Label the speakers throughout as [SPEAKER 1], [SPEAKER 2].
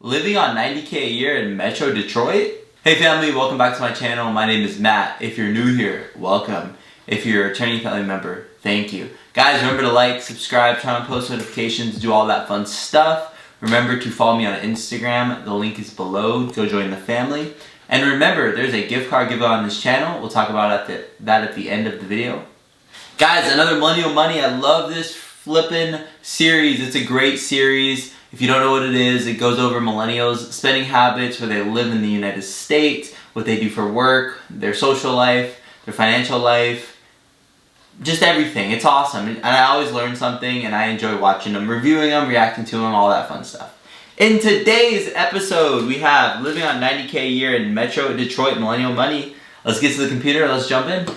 [SPEAKER 1] Living on 90K a year in Metro Detroit? Hey family, welcome back to my channel. My name is Matt. If you're new here, welcome. If you're a returning family member, thank you. Guys, remember to like, subscribe, turn on post notifications, do all that fun stuff. Remember to follow me on Instagram. The link is below. Go join the family. And remember, there's a gift card giveaway on this channel. We'll talk about that at the end of the video. Guys, another Millennial Money. I love this flippin' series. It's a great series. If you don't know what it is, it goes over millennials' spending habits, where they live in the United States, what they do for work, their social life, their financial life, just everything. It's awesome. And I always learn something, and I enjoy watching them, reviewing them, reacting to them, all that fun stuff. In today's episode, we have living on 90K a year in Metro Detroit, Millennial Money. Let's get to the computer. Let's jump in.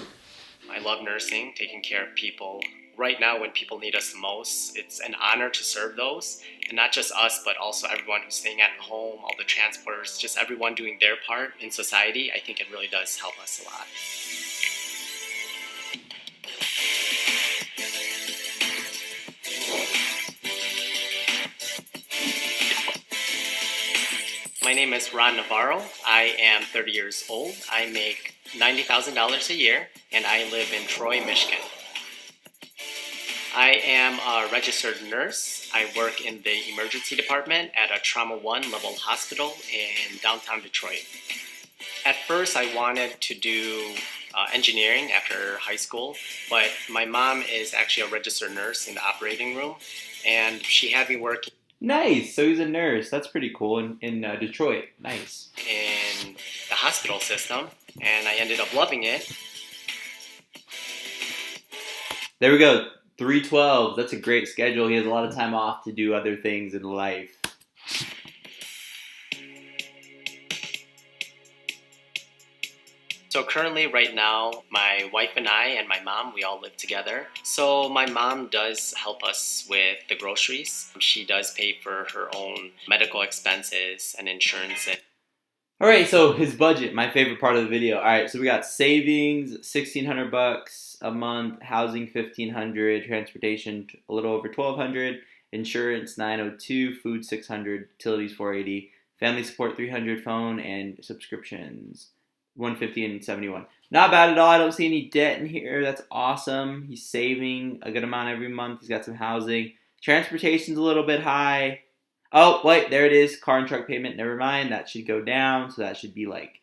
[SPEAKER 2] I love nursing, taking care of people. Right now, when people need us the most, it's an honor to serve those. And not just us, but also everyone who's staying at home, all the transporters, just everyone doing their part in society. I think it really does help us a lot. My name is Ron Navarro. I am 30 years old. I make $90,000 a year, and I live in Troy, Michigan. I am a registered nurse. I work in the emergency department at a Trauma 1 level hospital in downtown Detroit. At first, I wanted to do engineering after high school, but my mom is actually a registered nurse in the operating room, and she had me working
[SPEAKER 1] Nice. So he's a nurse. That's pretty cool in Detroit. Nice.
[SPEAKER 2] in the hospital system, and I ended up loving it.
[SPEAKER 1] There we go. 312. That's a great schedule. He has a lot of time off to do other things in life.
[SPEAKER 2] So currently, right now, my wife and I and my mom, we all live together. So my mom does help us with the groceries. She does pay for her own medical expenses and insurance.
[SPEAKER 1] All right, so his budget, my favorite part of the video. All right, so we got savings, $1,600 a month, housing $1,500, transportation a little over $1,200, insurance $902, food $600, utilities $480, family support $300, phone and subscriptions $150 and $71. Not bad at all. I don't see any debt in here. That's awesome. He's saving a good amount every month. He's got some housing. Transportation's a little bit high. Oh, wait, there it is. Car and truck payment. Never mind. That should go down. So that should be like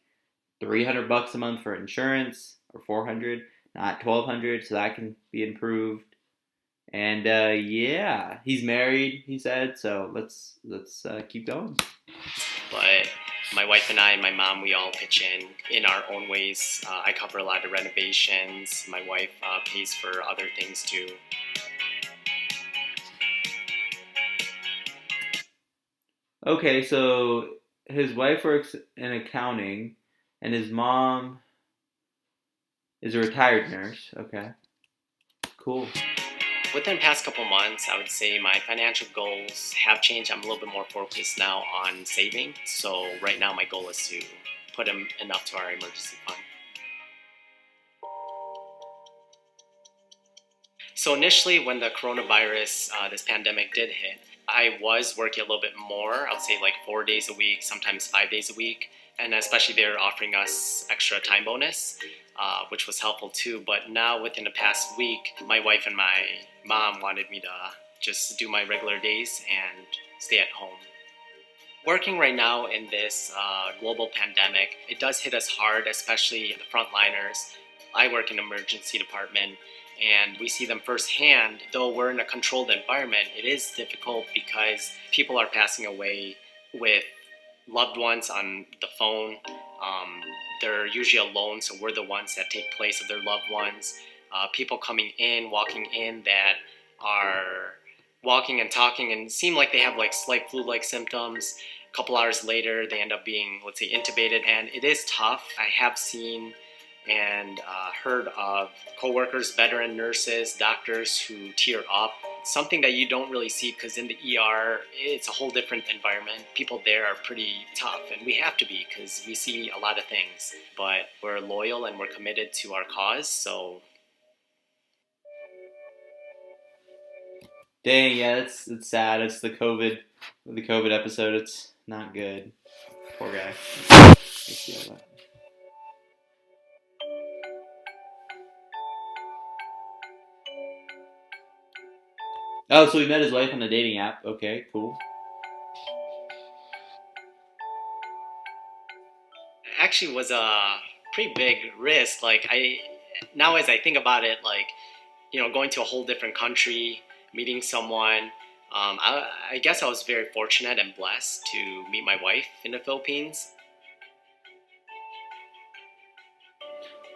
[SPEAKER 1] $300 a month for insurance, or $400, not $1,200. So that can be improved. And yeah, he's married, he said. So let's keep going.
[SPEAKER 2] But my wife and I and my mom, we all pitch in our own ways. I cover a lot of renovations. My wife pays for other things too.
[SPEAKER 1] Okay, so his wife works in accounting, and his mom is a retired nurse. Okay, cool.
[SPEAKER 2] Within the past couple months, I would say my financial goals have changed. I'm a little bit more focused now on saving. So right now my goal is to put enough to our emergency fund. So initially when the coronavirus, this pandemic did hit, I was working a little bit more. I would say like 4 days a week, sometimes 5 days a week. And especially they were offering us extra time bonus, which was helpful too. But now within the past week, my wife and my mom wanted me to just do my regular days and stay at home. Working right now in this global pandemic, it does hit us hard, especially the frontliners. I work in the emergency department, and we see them firsthand. Though we're in a controlled environment, it is difficult because people are passing away with loved ones on the phone. They're usually alone, so we're the ones that take place of their loved ones. People coming in, walking in that are walking and talking and seem like they have like slight flu-like symptoms. A couple hours later, they end up being, let's say, intubated, and it is tough. I have seen and heard of coworkers, veteran nurses, doctors who tear up. Something that you don't really see because in the ER, it's a whole different environment. People there are pretty tough, and we have to be because we see a lot of things. But we're loyal and we're committed to our cause, so.
[SPEAKER 1] Dang, yeah, it's sad. It's the COVID episode. It's Not good. Poor guy. Let's see all that. Oh, so he met his wife on a dating app. Okay, cool.
[SPEAKER 2] Actually was a pretty big risk. Like now as I think about it, like, going to a whole different country, meeting someone. I guess I was very fortunate and blessed to meet my wife in the Philippines.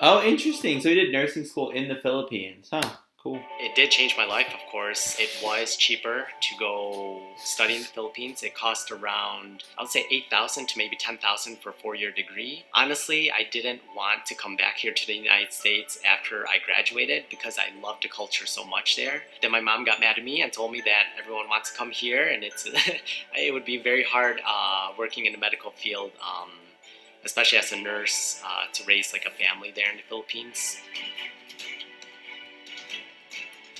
[SPEAKER 1] Oh, interesting. So he did nursing school in the Philippines. Huh, cool.
[SPEAKER 2] It did change my life, of course. It was cheaper to go study in the Philippines. It cost around, I would say 8,000 to maybe 10,000 for a 4-year degree. Honestly, I didn't want to come back here to the United States after I graduated because I loved the culture so much there. Then my mom got mad at me and told me that everyone wants to come here and it would be very hard working in the medical field, especially as a nurse, to raise like a family there in the Philippines.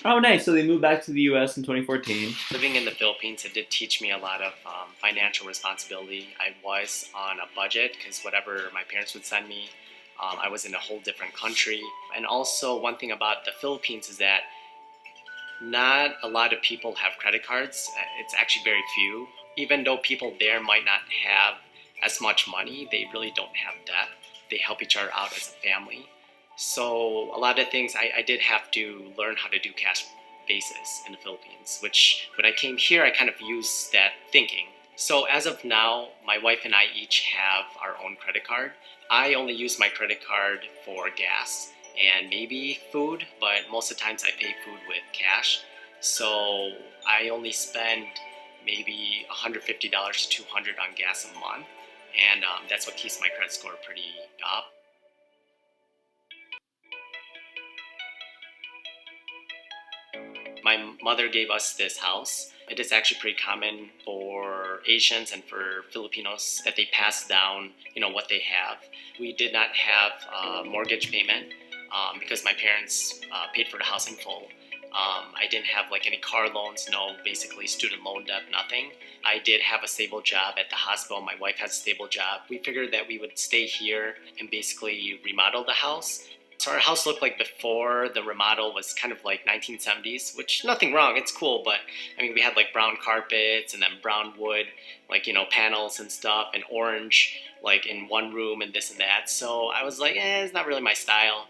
[SPEAKER 1] Oh, nice. So they moved back to the U.S. in 2014.
[SPEAKER 2] Living in the Philippines, it did teach me a lot of financial responsibility. I was on a budget because whatever my parents would send me, I was in a whole different country. And also, one thing about the Philippines is that not a lot of people have credit cards. It's actually very few. Even though people there might not have as much money, they really don't have debt. They help each other out as a family. So a lot of things I did have to learn how to do cash basis in the Philippines, which when I came here, I kind of used that thinking. So as of now, my wife and I each have our own credit card. I only use my credit card for gas and maybe food, but most of the times I pay food with cash. So I only spend maybe $150 to $200 on gas a month, and that's what keeps my credit score pretty up. My mother gave us this house. It is actually pretty common for Asians and for Filipinos that they pass down, what they have. We did not have a mortgage payment because my parents paid for the house in full. I didn't have like any car loans, no basically student loan debt, nothing. I did have a stable job at the hospital. My wife has a stable job. We figured that we would stay here and basically remodel the house. So our house looked like before the remodel was kind of like 1970s, which nothing wrong, it's cool, but I mean, we had like brown carpets and then brown wood, like, panels and stuff, and orange, like in one room and this and that. So I was like, it's not really my style.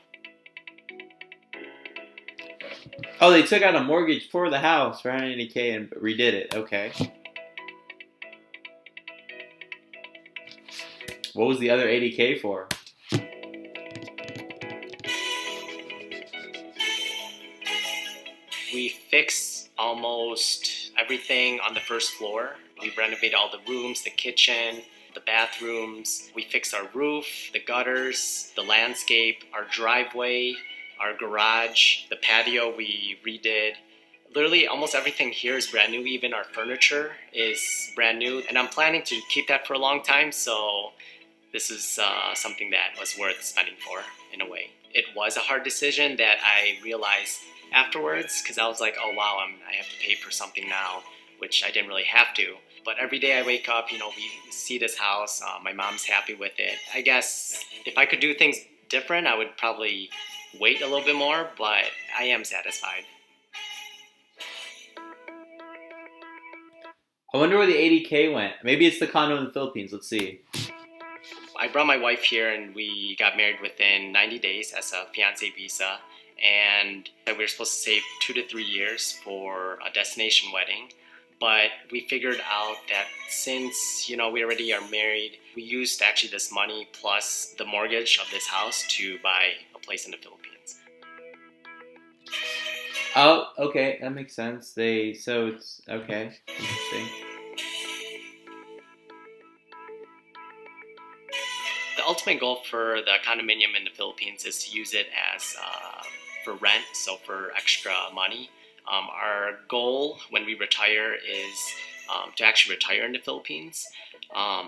[SPEAKER 1] Oh, they took out a mortgage for the house for 180K and redid it. Okay. What was the other 80K for?
[SPEAKER 2] We fixed almost everything on the first floor. We renovated all the rooms, the kitchen, the bathrooms. We fixed our roof, the gutters, the landscape, our driveway, our garage, the patio we redid. Literally almost everything here is brand new. Even our furniture is brand new. And I'm planning to keep that for a long time. So this is something that was worth spending for in a way. It was a hard decision that I realized afterwards because I was like, oh wow, I have to pay for something now, which I didn't really have to. But every day I wake up, we see this house, my mom's happy with it. I guess if I could do things different, I would probably wait a little bit more, but I am satisfied.
[SPEAKER 1] I wonder where the 80K went. Maybe it's the condo in the Philippines. Let's see.
[SPEAKER 2] I brought my wife here and we got married within 90 days as a fiancé visa. And we were supposed to save 2 to 3 years for a destination wedding. But we figured out that since, we already are married, we used actually this money plus the mortgage of this house to buy a place in the Philippines.
[SPEAKER 1] Oh, okay. That makes sense. So it's, okay. Interesting.
[SPEAKER 2] The ultimate goal for the condominium in the Philippines is to use it as for rent, so for extra money. Our goal when we retire is to actually retire in the Philippines.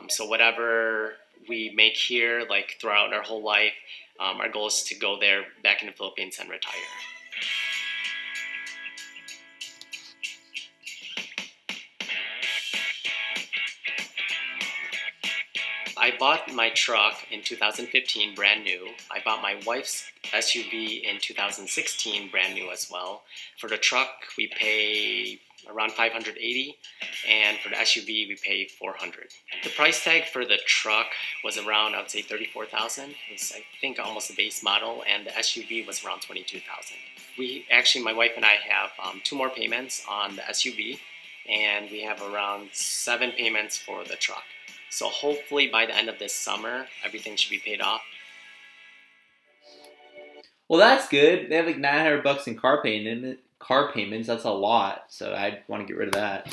[SPEAKER 2] So whatever we make here, like throughout our whole life, our goal is to go there back in the Philippines and retire. I bought my truck in 2015, brand new. I bought my wife's SUV in 2016, brand new as well. For the truck, we pay around $580, and for the SUV, we pay $400. The price tag for the truck was around, I would say, $34,000. It was, I think, almost the base model, and the SUV was around $22,000. We actually, my wife and I have 2 more payments on the SUV, and we have around 7 payments for the truck. So hopefully by the end of this summer, everything should be paid off.
[SPEAKER 1] Well, that's good. They have like $900 in car payments. That's a lot. So I'd want to get rid of that.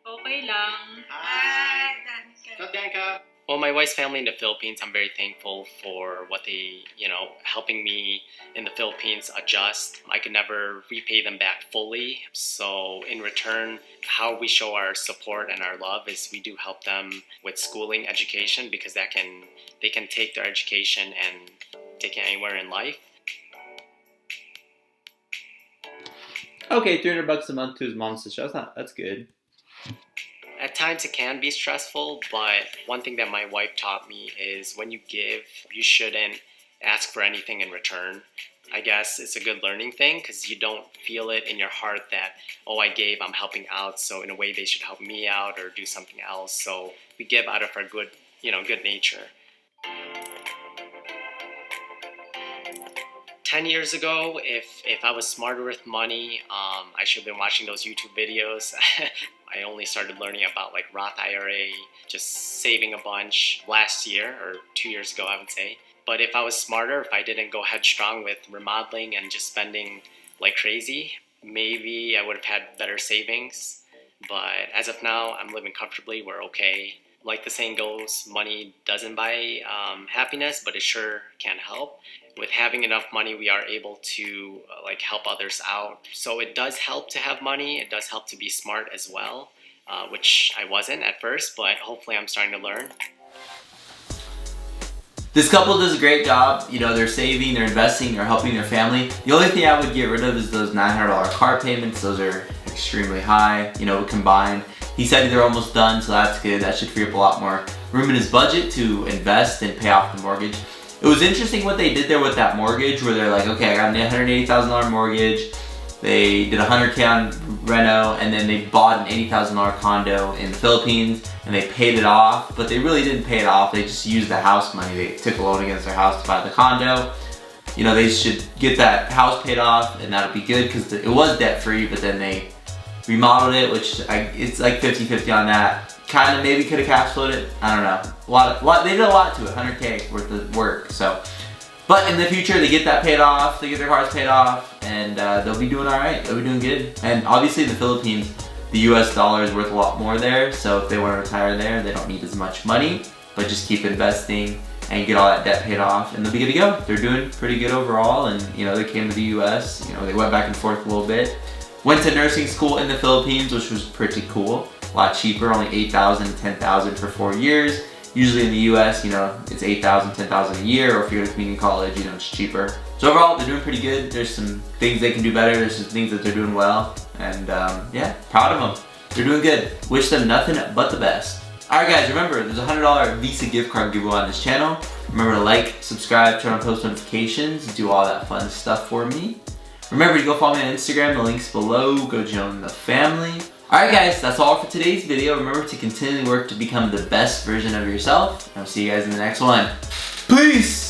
[SPEAKER 3] Okay lang. Hi, Danica.
[SPEAKER 2] Well, my wife's family in the Philippines, I'm very thankful for what they, helping me in the Philippines adjust. I could never repay them back fully. So in return, how we show our support and our love is we do help them with schooling, education, because they can take their education and take it anywhere in life.
[SPEAKER 1] Okay, $300 a month to his mom's sister. That's good.
[SPEAKER 2] At times it can be stressful, but one thing that my wife taught me is when you give, you shouldn't ask for anything in return. I guess it's a good learning thing because you don't feel it in your heart that, oh, I gave, I'm helping out, so in a way they should help me out or do something else. So we give out of our good nature. 10 years ago, if I was smarter with money, I should have been watching those YouTube videos. I only started learning about like Roth IRA, just saving a bunch last year or 2 years ago, I would say. But if I was smarter, if I didn't go headstrong with remodeling and just spending like crazy, maybe I would have had better savings. But as of now, I'm living comfortably. We're okay. Like the saying goes, money doesn't buy happiness, but it sure can help. With having enough money, we are able to help others out. So it does help to have money. It does help to be smart as well, which I wasn't at first, but hopefully I'm starting to learn.
[SPEAKER 1] This couple does a great job. They're saving, they're investing, they're helping their family. The only thing I would get rid of is those $900 car payments. Those are extremely high, combined. He said they're almost done, so that's good. That should free up a lot more room in his budget to invest and pay off the mortgage. It was interesting what they did there with that mortgage, where they're like, okay, I got an $180,000 mortgage. They did $100K on reno, and then they bought an $80,000 condo in the Philippines, and they paid it off. But they really didn't pay it off. They just used the house money. They took a loan against their house to buy the condo. They should get that house paid off, and that'll be good because it was debt-free. But then they remodeled it, which it's like 50-50 on that. Kind of maybe could have cash flowed it. I don't know. They did a lot to it, $100K worth of work. So, but in the future, they get that paid off, they get their cars paid off, and they'll be doing all right. They'll be doing good. And obviously, in the Philippines, the U.S. dollar is worth a lot more there. So if they want to retire there, they don't need as much money, but just keep investing and get all that debt paid off, and they'll be good to go. They're doing pretty good overall, and they came to the U.S. They went back and forth a little bit. Went to nursing school in the Philippines, which was pretty cool. A lot cheaper, only $8,000, $10,000 for 4 years. Usually in the US, it's $8,000, $10,000 a year, or if you go to community college, it's cheaper. So overall, they're doing pretty good. There's some things they can do better. There's some things that they're doing well. And yeah, proud of them. They're doing good. Wish them nothing but the best. Alright guys, remember, there's a $100 Visa gift card giveaway on this channel. Remember to like, subscribe, turn on post notifications, do all that fun stuff for me. Remember to go follow me on Instagram, the link's below. Go join the family. Alright guys, that's all for today's video. Remember to continually work to become the best version of yourself. I'll see you guys in the next one. Peace!